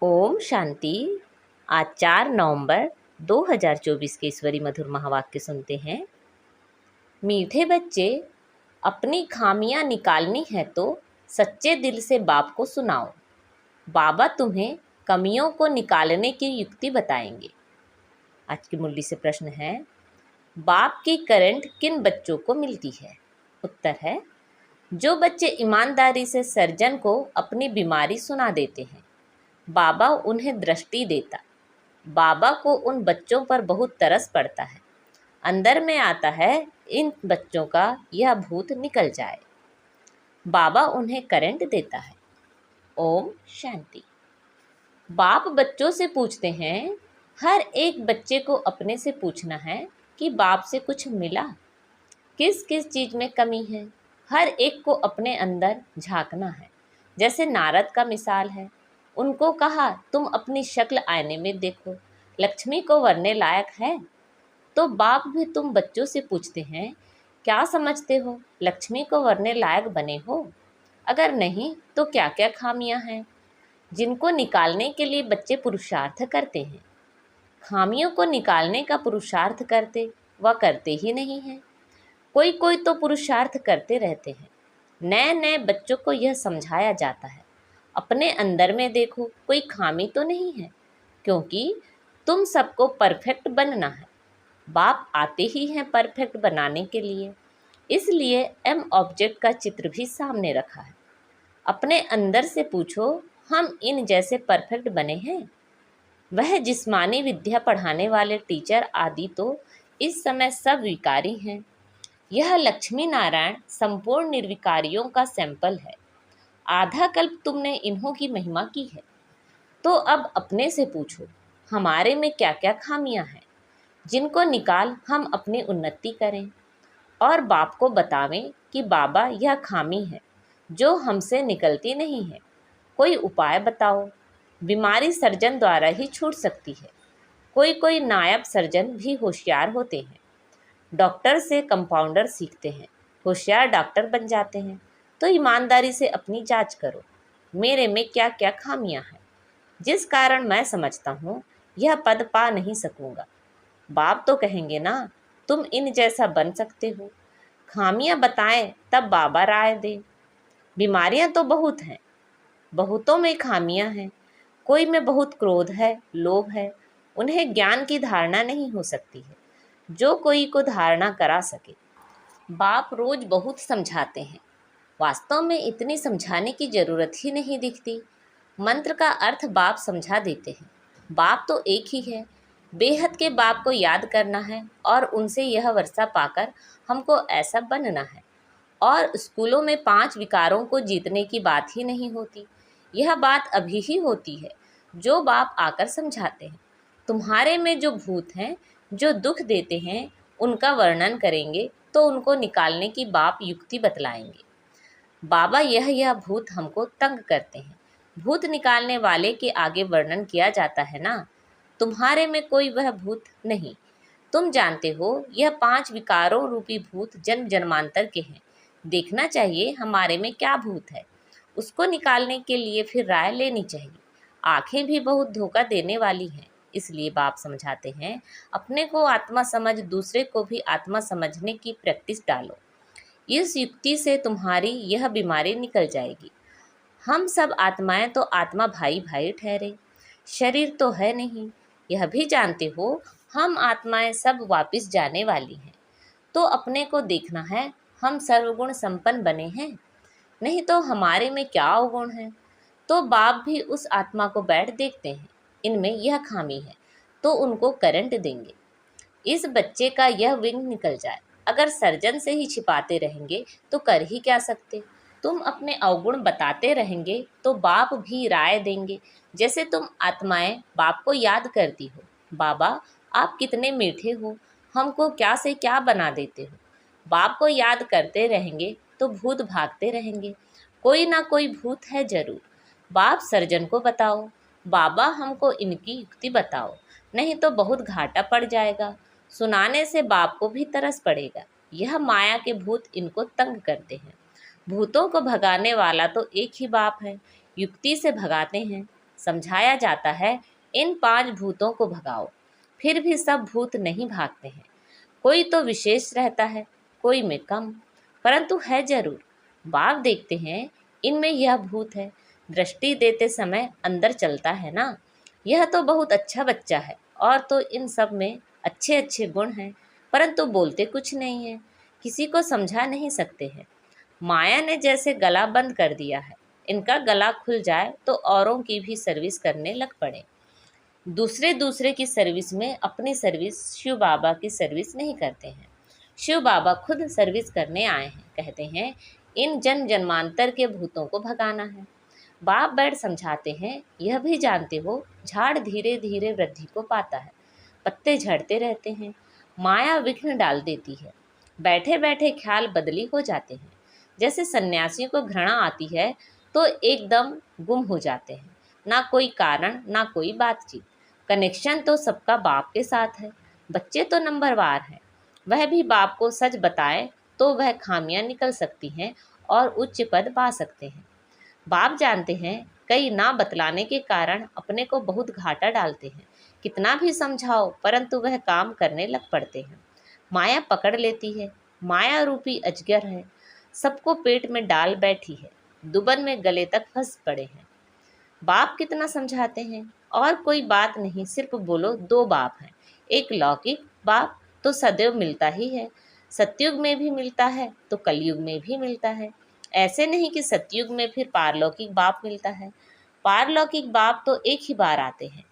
ओम शांति। आज 4 नवंबर 2024 के ईश्वरी मधुर महावाक्य सुनते हैं। मीठे बच्चे, अपनी खामियां निकालनी है तो सच्चे दिल से बाप को सुनाओ। बाबा तुम्हें कमियों को निकालने की युक्ति बताएंगे। आज की मुरली से प्रश्न है, बाप की करंट किन बच्चों को मिलती है? उत्तर है, जो बच्चे ईमानदारी से सर्जन को अपनी बीमारी सुना देते हैं। बाबा उन्हें दृष्टि देता। बाबा को उन बच्चों पर बहुत तरस पड़ता है। अंदर में आता है, इन बच्चों का यह भूत निकल जाए। बाबा उन्हें करंट देता है। ओम शांति। बाप बच्चों से पूछते हैं, हर एक बच्चे को अपने से पूछना है कि बाप से कुछ मिला, किस किस चीज़ में कमी है। हर एक को अपने अंदर झांकना है। जैसे नारद का मिसाल है, उनको कहा, तुम अपनी शक्ल आईने में देखो, लक्ष्मी को वरने लायक है। तो बाप भी तुम बच्चों से पूछते हैं, क्या समझते हो, लक्ष्मी को वरने लायक बने हो? अगर नहीं तो क्या क्या खामियां हैं जिनको निकालने के लिए बच्चे पुरुषार्थ करते हैं? खामियों को निकालने का पुरुषार्थ करते व करते ही नहीं हैं। कोई कोई तो पुरुषार्थ करते रहते हैं। नए नए बच्चों को यह समझाया जाता है, अपने अंदर में देखो, कोई खामी तो नहीं है, क्योंकि तुम सबको परफेक्ट बनना है। बाप आते ही हैं परफेक्ट बनाने के लिए, इसलिए एम ऑब्जेक्ट का चित्र भी सामने रखा है। अपने अंदर से पूछो, हम इन जैसे परफेक्ट बने हैं? वह जिस्मानी विद्या पढ़ाने वाले टीचर आदि तो इस समय सब विकारी हैं। यह लक्ष्मी नारायण संपूर्ण निर्विकारियों का सैंपल है। आधा कल्प तुमने इन्हों की महिमा की है। तो अब अपने से पूछो, हमारे में क्या क्या खामियां हैं जिनको निकाल हम अपनी उन्नति करें और बाप को बतावें कि बाबा यह खामी है जो हमसे निकलती नहीं है। कोई उपाय बताओ। बीमारी सर्जन द्वारा ही छूट सकती है। कोई कोई नायब सर्जन भी होशियार होते हैं। डॉक्टर से कंपाउंडर सीखते हैं, होशियार डॉक्टर बन जाते हैं। तो ईमानदारी से अपनी जांच करो, मेरे में क्या क्या खामियां हैं जिस कारण मैं समझता हूँ यह पद पा नहीं सकूँगा। बाप तो कहेंगे ना, तुम इन जैसा बन सकते हो। खामियां बताएं तब बाबा राय दे। बीमारियां तो बहुत हैं, बहुतों में खामियां हैं। कोई में बहुत क्रोध है, लोभ है, उन्हें ज्ञान की धारणा नहीं हो सकती है जो कोई को धारणा करा सके। बाप रोज बहुत समझाते हैं, वास्तव में इतनी समझाने की जरूरत ही नहीं दिखती। मंत्र का अर्थ बाप समझा देते हैं। बाप तो एक ही है। बेहद के बाप को याद करना है और उनसे यह वर्षा पाकर हमको ऐसा बनना है। और स्कूलों में 5 विकारों को जीतने की बात ही नहीं होती। यह बात अभी ही होती है जो बाप आकर समझाते हैं। तुम्हारे में जो भूत हैं, जो दुख देते हैं, उनका वर्णन करेंगे तो उनको निकालने की बाप युक्ति बतलाएंगे। बाबा यह भूत हमको तंग करते हैं। भूत निकालने वाले के आगे वर्णन किया जाता है ना। तुम्हारे में कोई वह भूत नहीं। तुम जानते हो, यह 5 विकारों रूपी भूत जन्म जन्मांतर के हैं। देखना चाहिए हमारे में क्या भूत है, उसको निकालने के लिए फिर राय लेनी चाहिए। आंखें भी बहुत धोखा देने वाली हैं, इसलिए बाप समझाते हैं, अपने को आत्मा समझ, दूसरे को भी आत्मा समझने की प्रैक्टिस डालो। इस युक्ति से तुम्हारी यह बीमारी निकल जाएगी। हम सब आत्माएं तो आत्मा भाई भाई ठहरे, शरीर तो है नहीं। यह भी जानते हो, हम आत्माएं सब वापिस जाने वाली हैं। तो अपने को देखना है, हम सर्वगुण संपन्न बने हैं, नहीं तो हमारे में क्या अवगुण है। तो बाप भी उस आत्मा को बैठ देखते हैं, इनमें यह खामी है, तो उनको करंट देंगे। इस बच्चे का यह विंग निकल जाए। अगर सर्जन से ही छिपाते रहेंगे तो कर ही क्या सकते। तुम अपने अवगुण बताते रहेंगे तो बाप भी राय देंगे। जैसे तुम आत्माएं बाप को याद करती हो, बाबा आप कितने मीठे हो, हमको क्या से क्या बना देते हो। बाप को याद करते रहेंगे तो भूत भागते रहेंगे। कोई ना कोई भूत है जरूर। बाप सर्जन को बताओ, बाबा हमको इनकी युक्ति बताओ, नहीं तो बहुत घाटा पड़ जाएगा। सुनाने से बाप को भी तरस पड़ेगा। यह माया के भूत इनको तंग करते हैं। भूतों को भगाने वाला तो एक ही बाप है, युक्ति से भगाते हैं। समझाया जाता है, इन 5 भूतों को भगाओ। फिर भी सब भूत नहीं भागते हैं। कोई तो विशेष रहता है, कोई में कम, परंतु है जरूर। बाप देखते हैं इनमें यह भूत है। दृष्टि देते समय अंदर चलता है ना, यह तो बहुत अच्छा बच्चा है, और तो इन सब में अच्छे अच्छे गुण हैं, परंतु बोलते कुछ नहीं है, किसी को समझा नहीं सकते हैं। माया ने जैसे गला बंद कर दिया है, इनका गला खुल जाए तो औरों की भी सर्विस करने लग पड़े। दूसरे दूसरे की सर्विस में अपनी सर्विस शिव बाबा की सर्विस नहीं करते हैं। शिव बाबा खुद सर्विस करने आए हैं। कहते हैं इन जन्म जन्मांतर के भूतों को भगाना है। बाप बैठ समझाते हैं, यह भी जानते हो झाड़ धीरे धीरे वृद्धि को पाता है, पत्ते झड़ते रहते हैं, माया विघ्न डाल देती है, बैठे बैठे ख्याल बदली हो जाते हैं। जैसे सन्यासियों को घृणा आती है तो एकदम गुम हो जाते हैं, ना कोई कारण ना कोई बातचीत। कनेक्शन तो सबका बाप के साथ है। बच्चे तो नंबरवार हैं, वह भी बाप को सच बताए तो वह खामियां निकल सकती हैं और उच्च पद पा सकते हैं। बाप जानते हैं कई ना बतलाने के कारण अपने को बहुत घाटा डालते हैं। कितना भी समझाओ परंतु वह काम करने लग पड़ते हैं। माया पकड़ लेती है। माया रूपी अजगर है, सबको पेट में डाल बैठी है, दुबन में गले तक फंस पड़े हैं। बाप कितना समझाते हैं, और कोई बात नहीं, सिर्फ बोलो 2 बाप हैं। एक लौकिक बाप तो सदैव मिलता ही है, सतयुग में भी मिलता है तो कलयुग में भी मिलता है। ऐसे नहीं कि सतयुग में फिर पारलौकिक बाप मिलता है। पारलौकिक बाप तो एक ही बार आते हैं।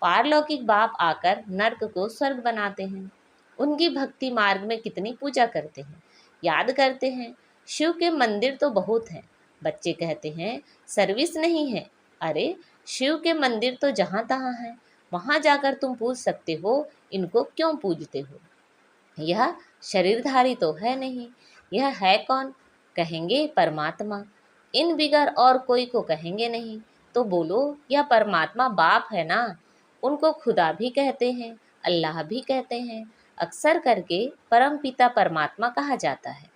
पारलौकिक बाप आकर नर्क को स्वर्ग बनाते हैं। उनकी भक्ति मार्ग में कितनी पूजा करते हैं, याद करते हैं। शिव के मंदिर तो बहुत हैं। बच्चे कहते हैं सर्विस नहीं है। अरे शिव के मंदिर तो जहाँ तहाँ हैं, वहाँ जाकर तुम पूछ सकते हो इनको क्यों पूजते हो। यह शरीरधारी तो है नहीं, यह है कौन? कहेंगे परमात्मा। इन बिगर और कोई को कहेंगे नहीं। तो बोलो यह परमात्मा बाप है ना। उनको खुदा भी कहते हैं, अल्लाह भी कहते हैं। अक्सर करके परम पिता परमात्मा कहा जाता है।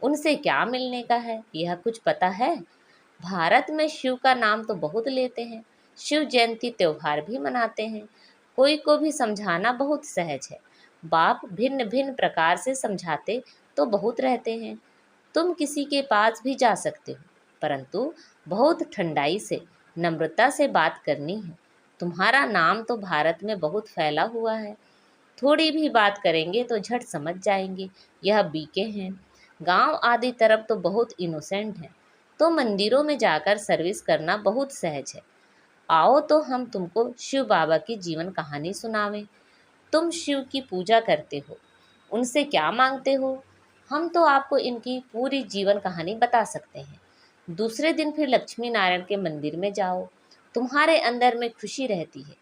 उनसे क्या मिलने का है, यह कुछ पता है? भारत में शिव का नाम तो बहुत लेते हैं, शिव जयंती त्योहार भी मनाते हैं। कोई को भी समझाना बहुत सहज है। बाप भिन्न भिन्न प्रकार से समझाते तो बहुत रहते हैं। तुम किसी के पास भी जा सकते हो, परंतु बहुत ठंडाई से नम्रता से बात करनी है। तुम्हारा नाम तो भारत में बहुत फैला हुआ है, थोड़ी भी बात करेंगे तो झट समझ जाएंगे यह बीके हैं। गांव आदि तरफ तो बहुत इनोसेंट हैं, तो मंदिरों में जाकर सर्विस करना बहुत सहज है। आओ तो हम तुमको शिव बाबा की जीवन कहानी सुनावें। तुम शिव की पूजा करते हो, उनसे क्या मांगते हो? हम तो आपको इनकी पूरी जीवन कहानी बता सकते हैं। दूसरे दिन फिर लक्ष्मी नारायण के मंदिर में जाओ, तुम्हारे अंदर में खुशी रहती है।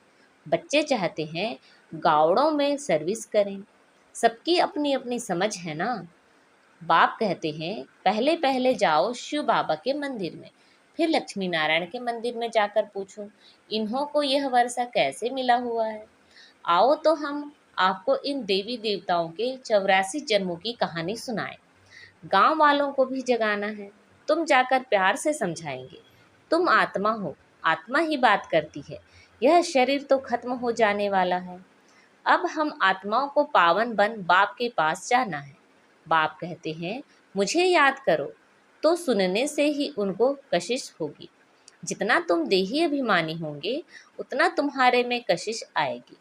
बच्चे चाहते हैं गावड़ों में सर्विस करें, सबकी अपनी अपनी समझ है ना। बाप कहते हैं पहले पहले जाओ शिव बाबा के मंदिर में, फिर लक्ष्मी नारायण के मंदिर में जाकर पूछो इन्हों को यह वर्षा कैसे मिला हुआ है। आओ तो हम आपको इन देवी देवताओं के 84 जन्मों की कहानी सुनाएं। गांव वालों को भी जगाना है। तुम जाकर प्यार से समझाएंगे। तुम आत्मा हो, आत्मा ही बात करती है। यह शरीर तो खत्म हो जाने वाला है। अब हम आत्माओं को पावन बन बाप के पास जाना है। बाप कहते हैं मुझे याद करो, तो सुनने से ही उनको कशिश होगी। जितना तुम देही अभिमानी होंगे उतना तुम्हारे में कशिश आएगी।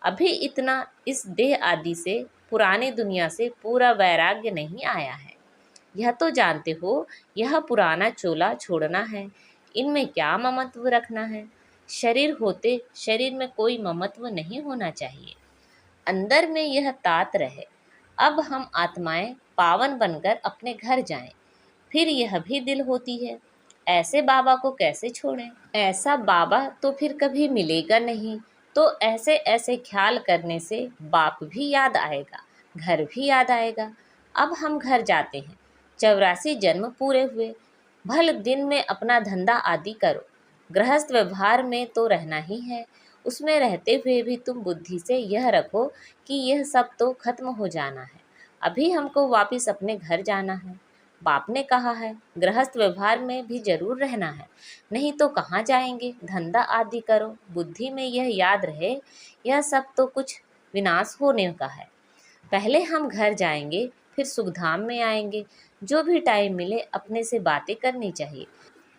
अभी इतना इस देह आदि से, पुरानी दुनिया से पूरा वैराग्य नहीं आया है। यह तो जानते हो यह पुराना चोला छोड़ना है। इनमें क्या ममत्व रखना है? शरीर होते शरीर में कोई ममत्व नहीं होना चाहिए। अंदर में यह तात रहे। अब हम आत्माएं पावन बनकर अपने घर जाएं। फिर यह भी दिल होती है, ऐसे बाबा को कैसे छोड़ें? ऐसा बाबा तो फिर कभी मिलेगा नहीं। तो ऐसे ऐसे ख्याल करने से बाप भी याद आएगा, घर भी याद आएगा। अब हम घर जाते हैं। 84 जन्म पूरे हुए। भल दिन में अपना धंधा आदि करो। गृहस्थ व्यवहार में तो रहना ही है। उसमें रहते हुए भी तुम बुद्धि से यह रखो कि यह सब तो खत्म हो जाना है। अभी हमको वापस अपने घर जाना है। बाप ने कहा है गृहस्थ व्यवहार में भी जरूर रहना है, नहीं तो कहाँ जाएंगे। धंधा आदि करो, बुद्धि में यह याद रहे यह सब तो कुछ विनाश होने का है। पहले हम घर जाएंगे, फिर सुखधाम में आएंगे। जो भी टाइम मिले अपने से बातें करनी चाहिए।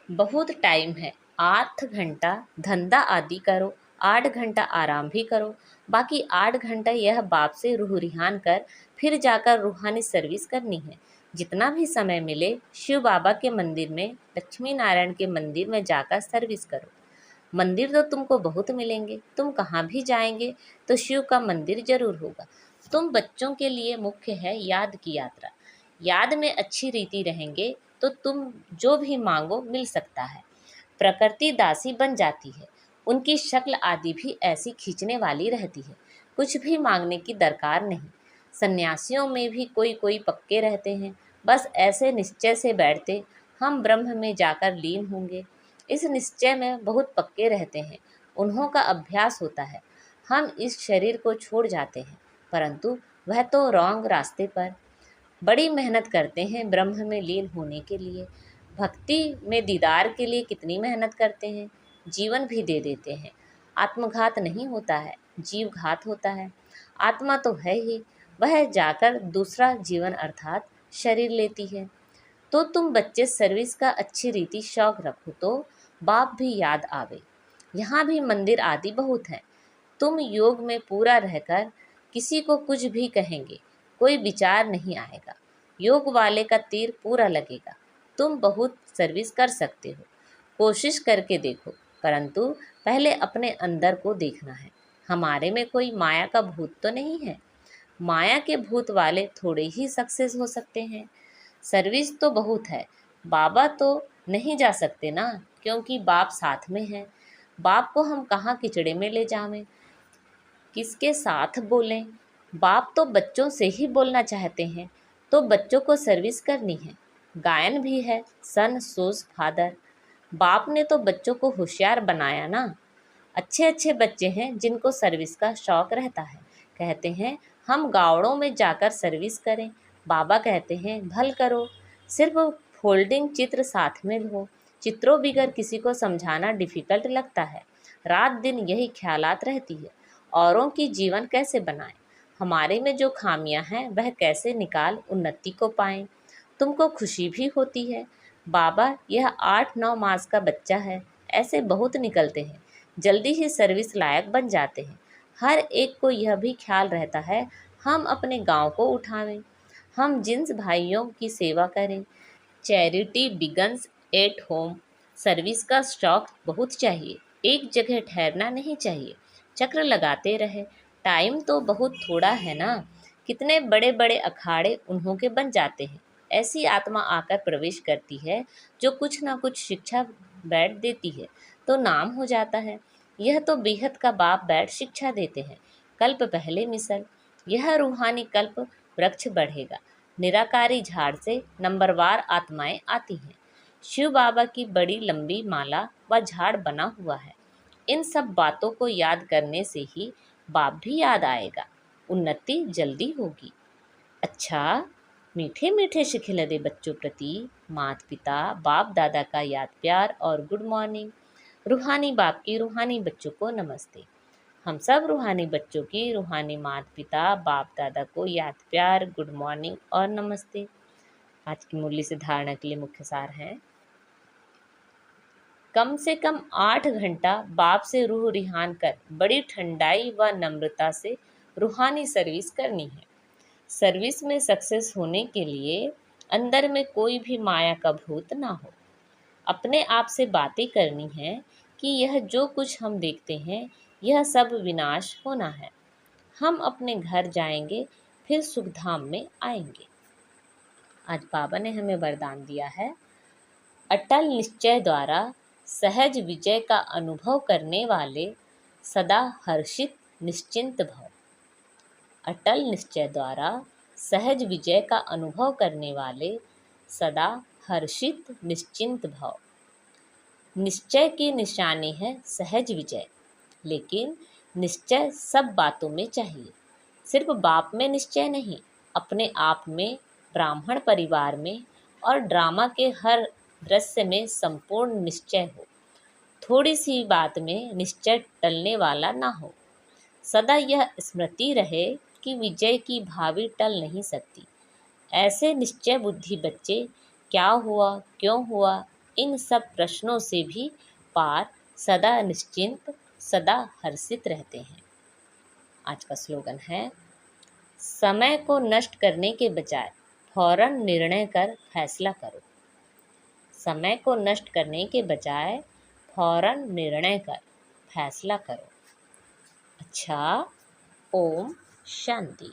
बहुत टाइम है, 8 घंटा धंधा आदि करो, 8 घंटा आराम भी करो। बाकी 8 घंटा यह बाप से रूह रिहान कर फिर जाकर रूहानी सर्विस करनी है। जितना भी समय मिले शिव बाबा के मंदिर में, लक्ष्मी नारायण के मंदिर में जाकर सर्विस करो। मंदिर तो तुमको बहुत मिलेंगे, तुम कहाँ भी जाएंगे तो शिव का मंदिर जरूर होगा। तुम बच्चों के लिए मुख्य है याद की यात्रा। याद में अच्छी रीति रहेंगे तो तुम जो भी मांगो मिल सकता है। प्रकृति दासी बन जाती है, उनकी शक्ल आदि भी ऐसी खींचने वाली रहती है। कुछ भी मांगने की दरकार नहीं। सन्यासियों में भी कोई कोई पक्के रहते हैं, बस ऐसे निश्चय से बैठते हम ब्रह्म में जाकर लीन होंगे। इस निश्चय में बहुत पक्के रहते हैं, उन्हों का अभ्यास होता है। हम इस शरीर को छोड़ जाते हैं, परंतु वह तो रॉन्ग रास्ते पर बड़ी मेहनत करते हैं ब्रह्म में लीन होने के लिए। भक्ति में दीदार के लिए कितनी मेहनत करते हैं, जीवन भी दे देते हैं। आत्मघात नहीं होता है, जीव घात होता है। आत्मा तो है ही, वह जाकर दूसरा जीवन अर्थात शरीर लेती है। तो तुम बच्चे सर्विस का अच्छी रीति शौक रखो तो बाप भी याद आवे। यहाँ भी मंदिर आदि बहुत हैं। तुम योग में पूरा रहकर किसी को कुछ भी कहेंगे, कोई विचार नहीं आएगा। योग वाले का तीर पूरा लगेगा। तुम बहुत सर्विस कर सकते हो, कोशिश करके देखो, परंतु पहले अपने अंदर को देखना है। हमारे में कोई माया का भूत तो नहीं है। माया के भूत वाले थोड़े ही सक्सेस हो सकते हैं। सर्विस तो बहुत है, बाबा तो नहीं जा सकते ना, क्योंकि बाप साथ में है। बाप को हम कहाँ किचड़े में ले जावें, किसके साथ बोलें। बाप तो बच्चों से ही बोलना चाहते हैं, तो बच्चों को सर्विस करनी है। गायन भी है, सन सोज फादर। बाप ने तो बच्चों को होशियार बनाया ना। अच्छे अच्छे बच्चे हैं जिनको सर्विस का शौक रहता है, कहते हैं हम गावड़ों में जाकर सर्विस करें। बाबा कहते हैं भल करो, सिर्फ फोल्डिंग चित्र साथ में लो। चित्रों बिगर किसी को समझाना डिफ़िकल्ट लगता है। रात दिन यही ख्यालात रहती है, औरों की जीवन कैसे बनाएं, हमारे में जो खामियां हैं वह कैसे निकाल उन्नति को पाएं। तुमको खुशी भी होती है। बाबा यह 8-9 मास का बच्चा है, ऐसे बहुत निकलते हैं, जल्दी ही सर्विस लायक बन जाते हैं। हर एक को यह भी ख्याल रहता है हम अपने गांव को उठावें, हम जिन्स भाइयों की सेवा करें। Charity begins at home. Service का शौक बहुत चाहिए, एक जगह ठहरना नहीं चाहिए, चक्र लगाते रहे। टाइम तो बहुत थोड़ा है ना, कितने बड़े बड़े अखाड़े उन्हों के बन जाते हैं। ऐसी आत्मा आकर प्रवेश करती है जो कुछ ना कुछ शिक्षा बैठ देती है तो नाम हो जाता है। यह तो बेहद का बाप बैठ शिक्षा देते हैं। कल्प पहले मिसल, यह रूहानी कल्प वृक्ष बढ़ेगा। निराकारी झाड़ से नंबरवार आत्माएं आती हैं। शिव बाबा की बड़ी लंबी माला व झाड़ बना हुआ है। इन सब बातों को याद करने से ही बाप भी याद आएगा, उन्नति जल्दी होगी। अच्छा, मीठे मीठे शिखिलदे बच्चों प्रति माता पिता बाप दादा का याद प्यार और गुड मॉर्निंग। रूहानी बाप की रूहानी बच्चों को नमस्ते। हम सब रूहानी बच्चों की रूहानी माता पिता बाप दादा को याद प्यार, गुड मॉर्निंग और नमस्ते। आज की मुरली से धारणा के लिए मुख्य सार है, कम से कम 8 घंटा बाप से रूह रिहान कर बड़ी ठंडाई व नम्रता से रूहानी सर्विस करनी है। सर्विस में सक्सेस होने के लिए अंदर में कोई भी माया का भूत ना हो। अपने आप से बातें करनी है कि यह जो कुछ हम देखते हैं यह सब विनाश होना है। हम अपने घर जाएंगे, फिर सुखधाम में आएंगे। आज बाबा ने हमें वरदान दिया है, अटल निश्चय द्वारा सहज विजय का अनुभव करने वाले सदा हर्षित निश्चिंत भव। अटल निश्चय द्वारा सहज विजय का अनुभव करने वाले सदा हर्षित निश्चिंत भव। निश्चय की निशानी है सहज विजय, लेकिन निश्चय सब बातों में चाहिए। सिर्फ बाप में निश्चय नहीं, अपने आप में, ब्राह्मण परिवार में, और ड्रामा के हर दृश्य में संपूर्ण निश्चय हो। थोड़ी सी बात में निश्चय टलने वाला ना हो। सदा यह स्मृति रहे कि विजय की भावी टल नहीं सकती। ऐसे निश्चय बुद्धि बच्चे क्या हुआ, क्यों हुआ, इन सब प्रश्नों से भी पार सदा निश्चिंत, सदा हर्षित रहते हैं। आज का स्लोगन है, समय को नष्ट करने के बजाय फौरन निर्णय कर फैसला करो। समय को नष्ट करने के बजाय फौरन निर्णय कर फैसला करो। अच्छा, ओम शांति।